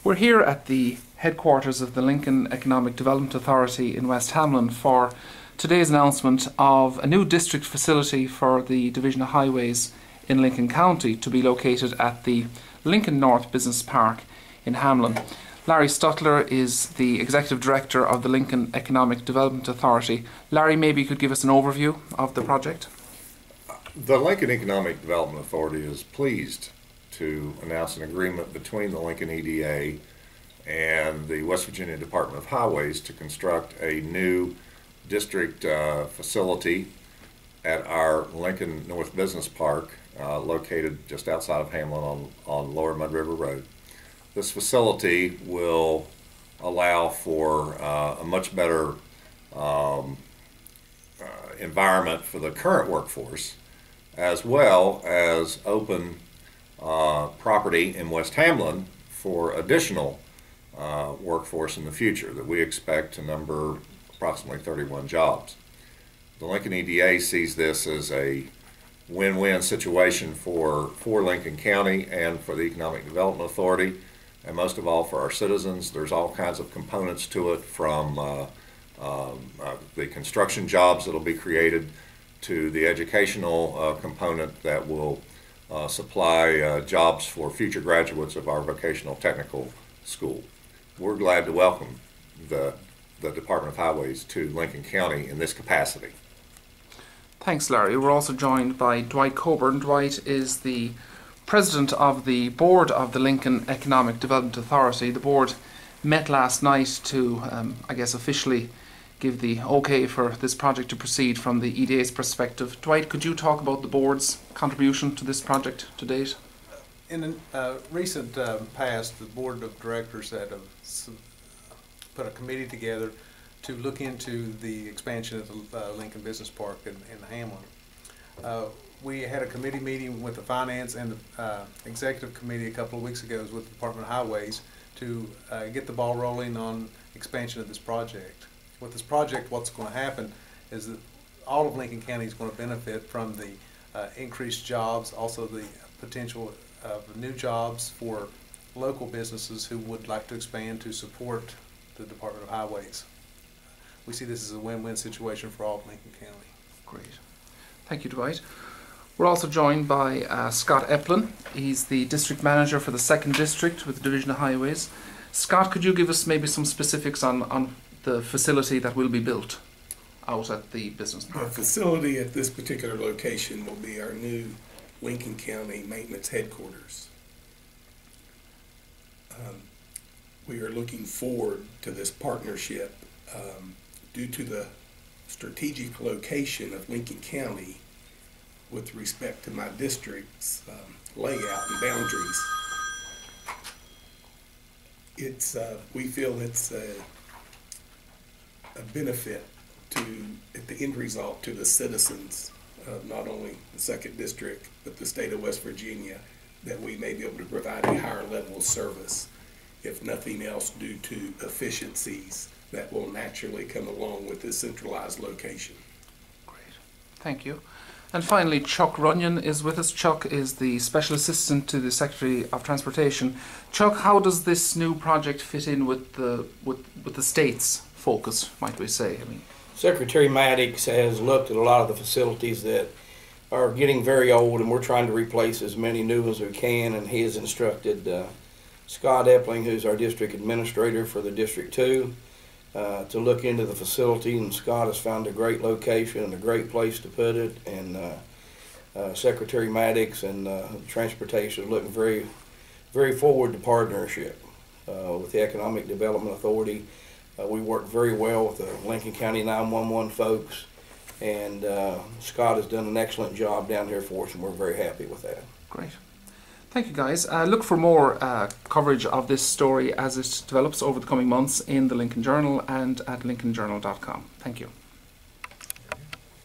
We're here at the headquarters of the Lincoln Economic Development Authority in West Hamlin for today's announcement of a new district facility for the Division of Highways in Lincoln County to be located at the Lincoln North Business Park in Hamlin. Larry Stutler is the Executive Director of the Lincoln Economic Development Authority. Larry, maybe you could give us an overview of the project? The Lincoln Economic Development Authority is pleased to announce an agreement between the Lincoln EDA and the West Virginia Department of Highways to construct a new district facility at our Lincoln North Business Park located just outside of Hamlin on Lower Mud River Road. This facility will allow for a much better environment for the current workforce, as well as open property in West Hamlin for additional workforce in the future that we expect to number approximately 31 jobs. The Lincoln EDA sees this as a win-win situation for Lincoln County and for the Economic Development Authority, and most of all for our citizens. There's all kinds of components to it, from the construction jobs that will be created to the educational component that will supply jobs for future graduates of our vocational technical school. We're glad to welcome the Department of Highways to Lincoln County in this capacity. Thanks, Larry. We're also joined by Dwight Coburn. Dwight is the President of the Board of the Lincoln Economic Development Authority. The board met last night to, officially give the okay for this project to proceed from the EDA's perspective. Dwight, could you talk about the board's contribution to this project to date? In the recent past, the board of directors had put a committee together to look into the expansion of the Lincoln Business Park in Hamlin. We had a committee meeting with the finance and the executive committee a couple of weeks ago with the Department of Highways to get the ball rolling on expansion of this project. With this project, what's going to happen is that all of Lincoln County is going to benefit from the increased jobs, also the potential of new jobs for local businesses who would like to expand to support the Department of Highways. We see this as a win-win situation for all of Lincoln County. Great. Thank you, Dwight. We're also joined by Scott Eplin. He's the District Manager for the 2nd District with the Division of Highways. Scott, could you give us maybe some specifics on the facility that will be built out at the business park? The facility at this particular location will be our new Lincoln County Maintenance Headquarters. We are looking forward to this partnership due to the strategic location of Lincoln County with respect to my district's layout and boundaries. We feel it's a benefit at the end result to the citizens of not only the 2nd District but the state of West Virginia, that we may be able to provide a higher level of service, if nothing else due to efficiencies that will naturally come along with this centralized location. Great, thank you. And finally, Chuck Runyon is with us. Chuck is the Special Assistant to the Secretary of Transportation. Chuck, how does this new project fit in with the state's focus, might we say? Secretary Maddox has looked at a lot of the facilities that are getting very old, and we're trying to replace as many new ones as we can, and he has instructed Scott Epling, who's our District Administrator for the District 2, to look into the facility, and Scott has found a great location and a great place to put it, and Secretary Maddox and Transportation are looking very, very forward to partnership with the Economic Development Authority. We work very well with the Lincoln County 911 folks, and Scott has done an excellent job down here for us, and we're very happy with that. Great. Thank you, guys. Look for more coverage of this story as it develops over the coming months in the Lincoln Journal and at lincolnjournal.com. Thank you.